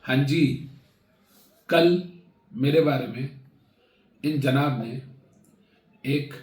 हाँ जी, कल मेरे बारे में इन जनाब ने एक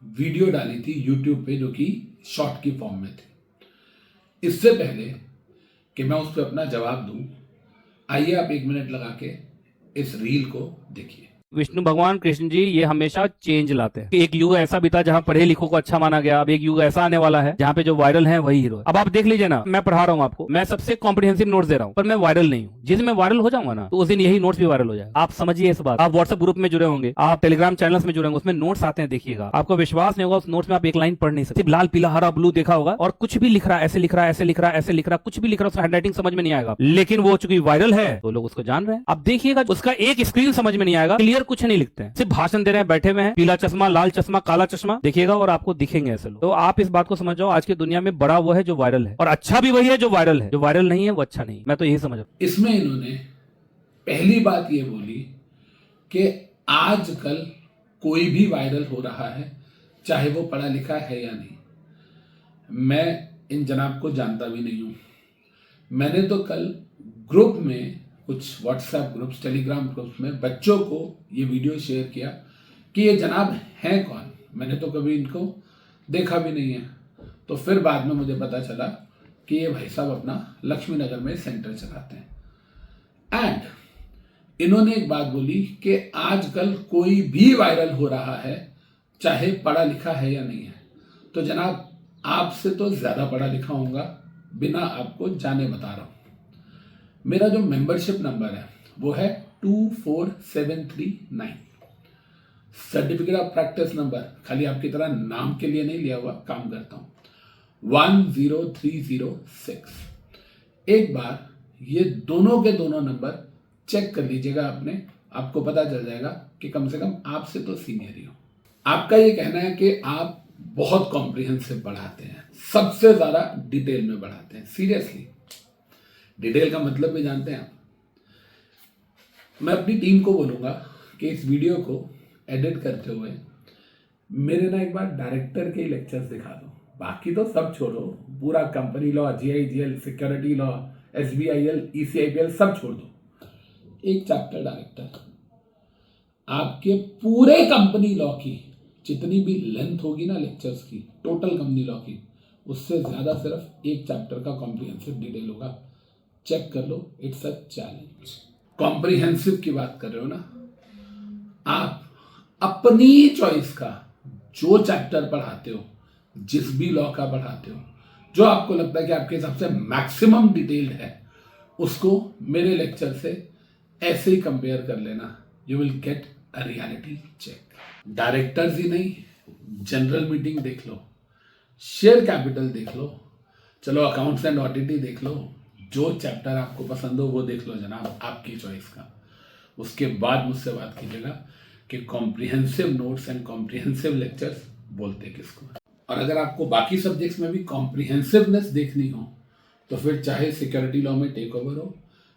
वीडियो डाली थी यूट्यूब पे जो कि शॉर्ट की फॉर्म में थी। इससे पहले कि मैं उस पर अपना जवाब दूं, आइए आप 1 मिनट लगा के इस रील को देखिए। विष्णु भगवान कृष्ण जी ये हमेशा चेंज लाते हैं। एक युग ऐसा बीता जहां पढ़े लिखों को अच्छा माना गया, अब एक युग ऐसा आने वाला है जहां पे जो वायरल है वही हीरो है। अब आप देख लीजिए ना, मैं पढ़ा रहा हूं आपको, मैं सबसे कॉम्प्रिहेंसिव नोट्स दे रहा हूं, पर मैं वायरल नहीं हूं। जिस दिन मैं वायरल हो जाऊंगा ना, तो उस दिन यही नोट्स भी वायरल हो जाएगा। आप समझिए इस बात। आप व्हाट्सएप ग्रुप में जुड़े होंगे, आप टेलीग्राम चैनल्स में जुड़े होंगे, उसमें नोट्स आते हैं, देखिएगा, आपको विश्वास नहीं होगा उस नोट्स में आप एक लाइन पढ़ नहीं सकते। सिर्फ लाल पीला हरा ब्लू देखा होगा और कुछ भी लिख रहा है, ऐसे लिख रहा है, ऐसे लिख रहा है, ऐसे लिख रहा है, कुछ भी लिख रहा है, उसका हैंडराइटिंग समझ में नहीं आएगा। लेकिन वो चूंकि वायरल है तो लोग उसको जान रहे हैं। अब देखिएगा, उसका एक स्क्रीन समझ में नहीं आएगा, क्लियर कुछ नहीं लिखते हैं, सिर्फ भाषण दे रहे हैं, बैठे हुए हैं, पीला चश्मा, लाल चश्मा, काला चश्मा, देखिएगा और आपको दिखेंगे ऐसे लोग। तो आप इस बात को समझ जाओ, आज की दुनिया में बड़ा वो है जो वायरल है, और अच्छा भी वही है जो वायरल है। जो वायरल नहीं है वो अच्छा नहीं। मैं तो यही समझ रहा हूं। इसमें इन्होंने पहली बात ये बोली कि आजकल कोई भी वायरल हो रहा है, चाहे वो पढ़ा लिखा है या नहीं। मैं इन जनाब को जानता भी नहीं हूं। मैंने तो कल ग्रुप में, कुछ व्हाट्सएप ग्रुप्स, टेलीग्राम ग्रुप्स में बच्चों को ये वीडियो शेयर किया कि ये जनाब हैं कौन। मैंने तो कभी इनको देखा भी नहीं है। तो फिर बाद में मुझे पता चला कि ये भाई साहब अपना लक्ष्मी नगर में सेंटर चलाते हैं। एंड इन्होंने एक बात बोली कि आजकल कोई भी वायरल हो रहा है, चाहे पढ़ा लिखा है या नहीं है। तो जनाब, आपसे तो ज़्यादा पढ़ा लिखा होऊंगा, बिना आपको जाने बता रहा हूँ। मेरा जो मेंबरशिप नंबर है वो है 24739। सर्टिफिकेट ऑफ प्रैक्टिस नंबर खाली आपकी तरह नाम के लिए नहीं लिया हुआ, काम करता हूं, 10306। एक बार ये दोनों के दोनों नंबर चेक कर लीजिएगा अपने, आपको पता चल जाएगा कि कम से कम आपसे तो सीनियर ही हो। आपका ये कहना है कि आप बहुत कॉम्प्रिहेंसिव पढ़ाते हैं, सबसे ज्यादा डिटेल में पढ़ाते हैं। सीरियसली, डिटेल का मतलब भी जानते हैं आप? मैं अपनी टीम को बोलूंगा कि इस वीडियो को एडिट करते हुए मेरे ना एक बार डायरेक्टर के लेक्चर्स दिखा दो। बाकी तो सब छोड़ो, पूरा company law, GIGL, security law, SBIL, ECIPL सब छोड़ दो। एक चैप्टर डायरेक्टर, आपके पूरे कंपनी लॉ की जितनी भी लेंथ होगी ना लेक्चर्स की, टोटल कंपनी लॉ की, उससे ज्यादा सिर्फ एक चैप्टर का कॉम्प्रिहेंसिव डिटेल होगा। चेक कर लो, इट्स अ चैलेंज। कॉम्प्रिहेंसिव की बात कर रहे हो ना आप, अपनी चॉइस का जो चैप्टर पढ़ाते हो, जिस भी लॉ का पढ़ाते हो, जो आपको लगता है कि आपके हिसाब से मैक्सिमम डिटेल्ड है, उसको मेरे लेक्चर से ऐसे ही कंपेयर कर लेना। You will get a reality check. Directors ही नहीं, जनरल मीटिंग देख लो, शेयर कैपिटल देख लो, चलो अकाउंट्स एंड ऑडिट देख लो, जो चैप्टर आपको पसंद हो वो देख लो जनाब, आपकी चॉइस का। उसके बाद मुझसे बात कीजिएगा कि comprehensive notes and comprehensive lectures बोलते किसको। और अगर आपको बाकी सब्जेक्ट्स में भी कॉम्प्रिहेंसिवनेस देखनी हो, तो फिर चाहे सिक्योरिटी लॉ में टेक ओवर हो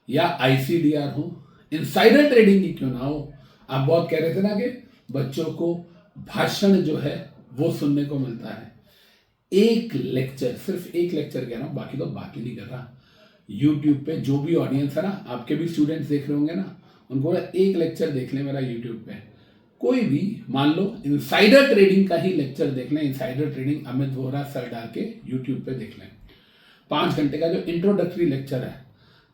या ICDR हो, इनसाइडर ट्रेडिंग ही क्यों ना हो। आप बहुत कह रहे थे ना कि बच्चों को भाषण जो है वो सुनने को मिलता है। एक लेक्चर, सिर्फ एक लेक्चर कह रहा हूं, बाकी तो बात ही नहीं कर रहा। यूट्यूब पे जो भी ऑडियंस है ना, आपके भी स्टूडेंट्स देख रहे होंगे ना, उनको एक लेक्चर देख लें मेरा यूट्यूब पे। कोई भी, मान लो इनसाइडर ट्रेडिंग का ही लेक्चर देख लें, insider trading Amit Vohra sir डाल के यूट्यूब पे देख लें। 5 घंटे का जो इंट्रोडक्टरी लेक्चर है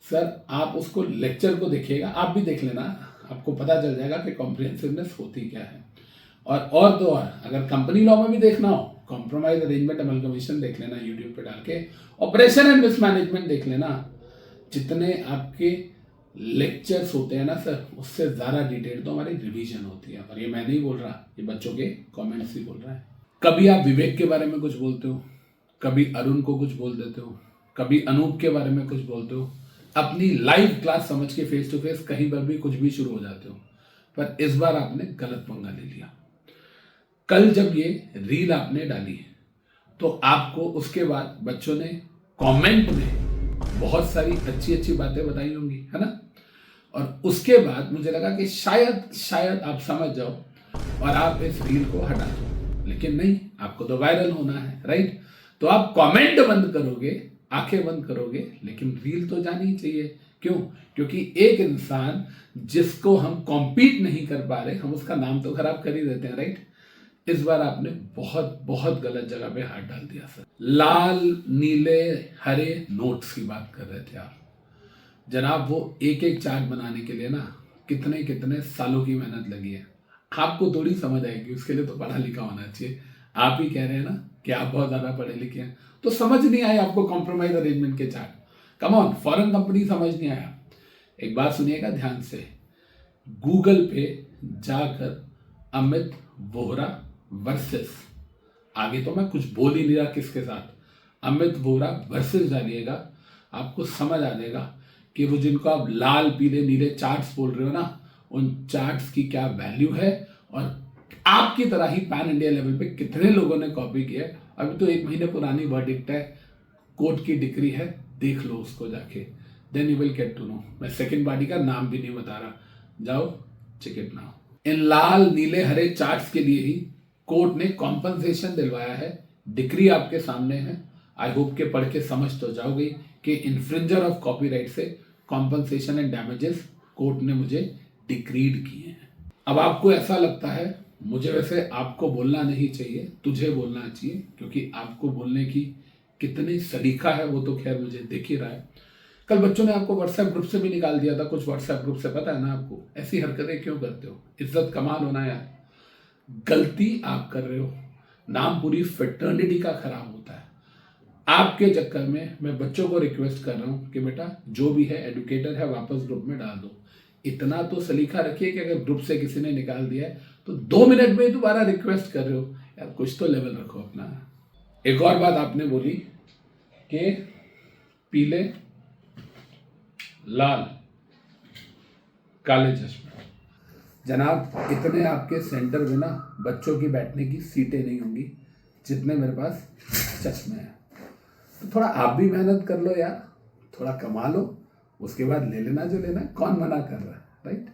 सर, आप उसको लेक्चर को देखिएगा, आप भी देख लेना, आपको पता चल जाएगा कि कॉम्प्रिहेंसिवनेस होती क्या है। और तो और अगर कंपनी लॉ में भी देखना हो, कॉम्प्रोमाइज अरेंजमेंट अमलगमेशन देख लेना यूट्यूब पे डाल के, ऑपरेशन एंड रिस्क मैनेजमेंट देख लेना। जितने आपके लेक्चर्स होते हैं ना सर, उससे ज़्यादा डिटेल तो हमारी रिवीजन होती है। और ये मैं नहीं बोल रहा, ये बच्चों के कमेंट्स ही बोल रहा है। कभी आप विवेक के बारे में कुछ बोलते हो, कभी अरुण को कुछ बोल देते हो, कभी अनूप के बारे में कुछ बोलते हो, अपनी लाइव क्लास समझ के फेस टू फेस कहीं पर भी कुछ भी शुरू हो जाते हो। पर इस बार आपने गलत पंगा ले लिया। कल जब ये रील आपने डाली तो आपको उसके बाद बच्चों ने कमेंट में बहुत सारी अच्छी अच्छी बातें बताई होंगी, है ना। और उसके बाद मुझे लगा कि शायद आप समझ जाओ और आप इस रील को हटा दो, लेकिन नहीं, आपको तो वायरल होना है, राइट। तो आप कमेंट बंद करोगे, आंखें बंद करोगे, लेकिन रील तो जानी ही चाहिए क्यों? क्योंकि एक इंसान जिसको हम कॉम्पीट नहीं कर पा रहे, हम उसका नाम तो खराब कर ही देते हैं, राइट? इस बार आपने बहुत बहुत गलत जगह पे हाथ डाल दिया सर। लाल नीले हरे नोट्स की बात कर रहे थे आप जनाब। वो एक एक चार्ट बनाने के लिए ना कितने कितने सालों की मेहनत लगी है। आपको थोड़ी समझ आएगी, उसके लिए तो पढ़ा लिखा होना चाहिए। आप ही कह रहे हैं ना कि आप बहुत ज्यादा पढ़े लिखे हैं, तो समझ नहीं आए आपको कॉम्प्रोमाइज अरेंजमेंट के chart. Come on, foreign company समझ नहीं आया। एक बात सुनिएगा ध्यान से, गूगल पे जाकर अमित वोहरा वर्सेस, आगे तो मैं कुछ बोल ही नहीं रहा किसके साथ, अमित वोहरा वर्सेस डालिएगा, आपको समझ आ जाएगा कि वो जिनको आप लाल पीले नीले चार्ट्स बोल रहे हो ना, उन चार्ट्स की क्या वैल्यू है और आपकी तरह ही पैन इंडिया लेवल पे कितने लोगों ने कॉपी किया है। अभी तो 1 महीने पुरानी वर्डिक्ट है, कोर्ट की डिग्री है, देख लो उसको जाके, then you will get to know. मैं सेकंड पार्टी का नाम भी नहीं बता रहा, जाओ चेक इट नाउ। इन लाल नीले हरे चार्ट्स के लिए ही कोर्ट ने कॉम्पनसेशन दिलवाया है। डिग्री आपके सामने है, आई होप के पढ़ के समझ तो जाओगे कि इन्फ्रिंजर ऑफ कॉपीराइट से कॉम्पनसेशन एंड डैमेजेस कोर्ट ने मुझे डिक्रीड किए हैं। अब आपको ऐसा लगता है, मुझे वैसे आपको बोलना नहीं चाहिए, तुझे बोलना चाहिए, क्योंकि आपको बोलने की कितनी सलीका है वो तो खैर मुझे दिख ही रहा है। कल बच्चों ने आपको व्हाट्सएप ग्रुप से भी निकाल दिया था, कुछ व्हाट्सएप ग्रुप से, पता है ना आपको? ऐसी हरकतें क्यों करते हो? इज्जत कमाल होना यार। गलती आप कर रहे हो, नाम पूरी फ्रेटर्निटी का खराब होता है। आपके चक्कर में मैं बच्चों को रिक्वेस्ट कर रहा हूं कि बेटा जो भी है एडुकेटर है वापस ग्रुप में डाल दो। इतना तो सलीका रखिए कि अगर ग्रुप से किसी ने निकाल दिया है तो 2 मिनट में दोबारा रिक्वेस्ट कर रहे हो यार, कुछ तो लेवल रखो अपना। एक और बात आपने बोली कि पीले लाल काले चश्मे। जनाब इतने आपके सेंटर में ना बच्चों की बैठने की सीटें नहीं होंगी जितने मेरे पास चश्मे हैं। तो थोड़ा आप भी मेहनत कर लो यार, थोड़ा कमा लो, उसके बाद ले लेना जो लेना है, कौन मना कर रहा है, राइट?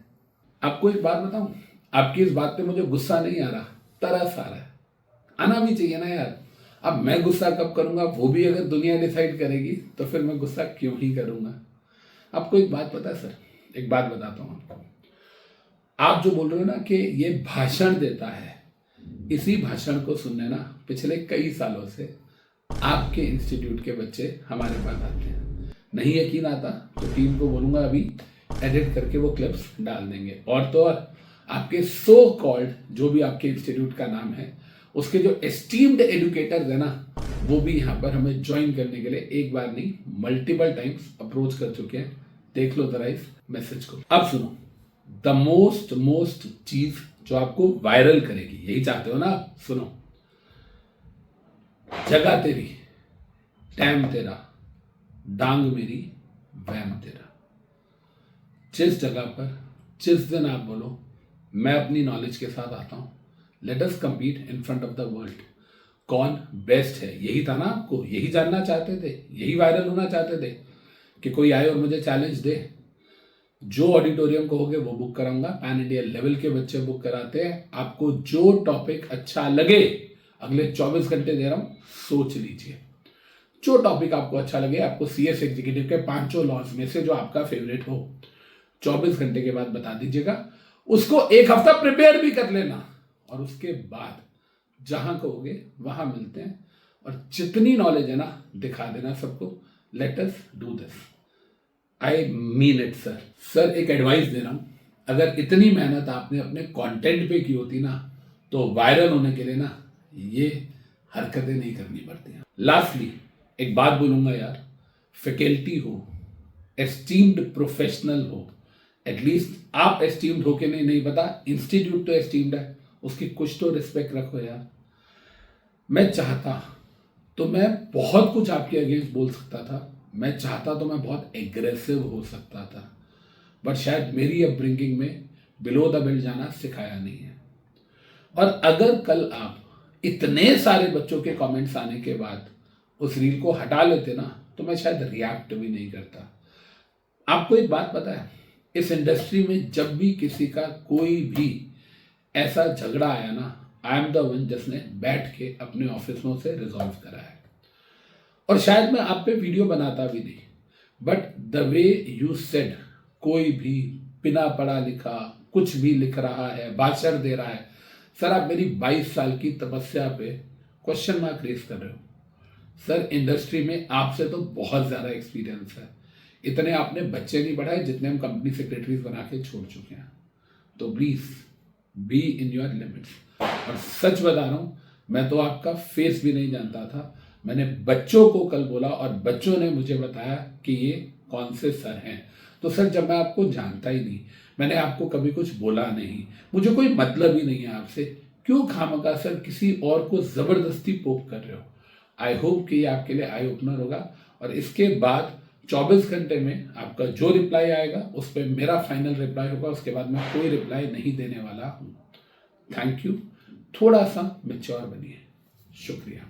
आपको एक बात बताऊं, आपकी इस बात पे मुझे गुस्सा नहीं आ रहा, तरस आ रहा है। आना भी चाहिए ना यार। अब मैं गुस्सा कब करूंगा, वो भी अगर दुनिया डिसाइड करेगी तो फिर मैं गुस्सा क्यों ही करूंगा। आपको एक बात पता है सर, एक बात बताता हूं आपको। आप जो बोल रहे हो ना कि ये भाषण देता है, इसी भाषण को सुनने ना पिछले कई सालों से आपके इंस्टीट्यूट के बच्चे हमारे पास आते हैं। नहीं यकीन आता तो टीम को बोलूंगा अभी एडिट करके वो क्लिप्स डाल देंगे। और तो और आपके सो कॉल्ड जो भी आपके इंस्टीट्यूट का नाम है, उसके जो एस्टीम्ड एडुकेटर्स है ना, वो भी यहाँ पर हमें ज्वाइन करने के लिए एक बार नहीं मल्टीपल टाइम्स अप्रोच कर चुके हैं। देख लो जरा इस मैसेज को। अब सुनो, द मोस्ट चीज जो आपको वायरल करेगी, यही चाहते हो ना? सुनो, जगह तेरी, टाइम तेरा, डांग मेरी, वैम तेरा। जिस जगह पर जिस दिन आप बोलो मैं अपनी नॉलेज के साथ आता हूं, let us compete in front of the world. कौन बेस्ट है, यही था ना आपको, यही जानना चाहते थे, यही वायरल होना चाहते थे कि कोई आए और मुझे चैलेंज दे। जो ऑडिटोरियम कहोगे वो बुक कराऊंगा, पैन इंडिया लेवल के बच्चे बुक कराते हैं। आपको जो टॉपिक अच्छा लगे, अगले 24 घंटे दे रहा हूं, सोच लीजिए। जो टॉपिक आपको अच्छा लगे, आपको सीएस एग्जीक्यूटिव के 5 लॉज में से जो आपका फेवरेट हो, 24 घंटे के बाद बता दीजिएगा। उसको 1 हफ्ता प्रिपेयर भी कर लेना और उसके बाद जहां कहोगे वहां मिलते हैं और जितनी नॉलेज है ना दिखा देना सबको। Let us do this, I mean it sir. Sir एक एडवाइस दे रहा हूं, अगर इतनी मेहनत आपने अपने कंटेंट पे की होती ना, तो वायरल होने के लिए ना ये हरकतें नहीं करनी पड़ती हैं। लास्टली एक बात बोलूंगा यार, फैकल्टी हो, एस्टीम्ड प्रोफेशनल हो, एटलीस्ट आप एस्टीम्ड हो के नहीं पता, इंस्टीट्यूट तो एस्टीम्ड है, उसकी कुछ तो रिस्पेक्ट रखो यार। मैं चाहता तो मैं बहुत कुछ आपके अगेंस्ट बोल सकता था, मैं चाहता तो मैं बहुत एग्रेसिव हो सकता था, बट शायद मेरी अपब्रिंगिंग में बिलो द बेल्ट जाना सिखाया नहीं है। और अगर कल आप इतने सारे बच्चों के कमेंट्स आने के बाद उस रील को हटा लेते ना, तो मैं शायद रिएक्ट भी नहीं करता। आपको एक बात पता है, इस इंडस्ट्री में जब भी किसी का कोई भी ऐसा झगड़ा आया ना, आई एम द वन जिसने बैठ के अपने ऑफिस में उसे रिजॉल्व करा है। और शायद मैं आप पे वीडियो बनाता भी नहीं, but the way you said, कोई भी बिना पढ़ा लिखा कुछ भी लिख रहा है, भाषण दे रहा है, सर आप मेरी 22 साल की तपस्या पे क्वेश्चन मार्क रेज कर रहे हो। सर इंडस्ट्री में आपसे तो बहुत ज़्यादा एक्सपीरियंस है, इतने आपने बच्चे नहीं पढ़ाए जितने हम कंपनी सेक्रेटरीज बना के छोड़ चुके हैं। तो please be in your limits. और सच बता रहा हूँ, मैं तो आपका फेस भी नहीं जानता था, मैंने बच्चों को कल बोला और बच्चों ने मुझे बताया कि ये कौन से सर हैं। तो सर जब मैं आपको जानता ही नहीं, मैंने आपको कभी कुछ बोला नहीं, मुझे कोई मतलब ही नहीं है आपसे, क्यों खामखा सर किसी और को ज़बरदस्ती पोक कर रहे हो। आई होप कि ये आपके लिए आई ओपनर होगा और इसके बाद 24 घंटे में आपका जो रिप्लाई आएगा उस पर मेरा फाइनल रिप्लाई होगा, उसके बाद मैं कोई रिप्लाई नहीं देने वाला हूँ। Thank you. थोड़ा सा मैच्योर बनिए। शुक्रिया।